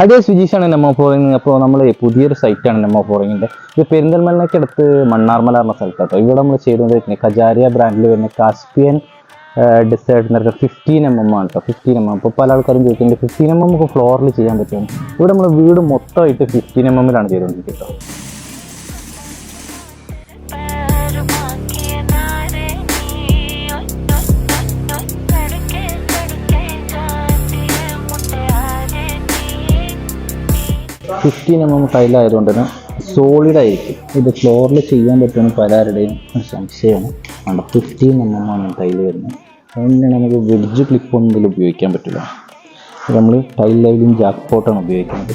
അതേ സുജീഷാണ് Nemo flooring. അപ്പോൾ നമ്മൾ പുതിയൊരു സൈറ്റാണ് നെമോ ഫ്ലോറിങ്ങിൻ്റെ. ഇത് പെരിന്തൽമണ്ണയ്ക്ക് അടുത്ത് മണ്ണാർമല എന്ന സ്ഥലത്താട്ടോ. ഇവിടെ നമ്മൾ ചെയ്തുകൊണ്ടിരിക്കുന്നത് കജാരിയ ബ്രാൻഡിൽ വരുന്ന കാസ്പിയൻ ഡിസൈഡ് എന്ന് പറഞ്ഞാൽ 15mm ആണ് കേട്ടോ. 15mm. അപ്പോൾ പല ആൾക്കാരും ചോദിക്കുന്നുണ്ട് 15mm നമുക്ക് ഫ്ലോറിൽ ചെയ്യാൻ പറ്റും. ഇവിടെ നമ്മൾ വീട് മൊത്തമായിട്ട് 15mm ചെയ്തുകൊണ്ടിരിക്കുന്നത്. ടൈലായതുകൊണ്ട് തന്നെ സോളിഡ് ആയിരിക്കും. ഇത് ഫ്ലോറിൽ ചെയ്യാൻ പറ്റുമെന്ന് പലരുടെയും സംശയമാണ്. 15mm ടൈല് വരുന്നത്. അതുകൊണ്ട് നമുക്ക് വെഡ്ജ് ക്ലിപ്പ് ഒന്നും ഇതിൽ ഉപയോഗിക്കാൻ പറ്റില്ല. നമ്മൾ ടൈൽ ലൈവിലും ജാക്ക് പോട്ടാണ് ഉപയോഗിക്കുന്നത്.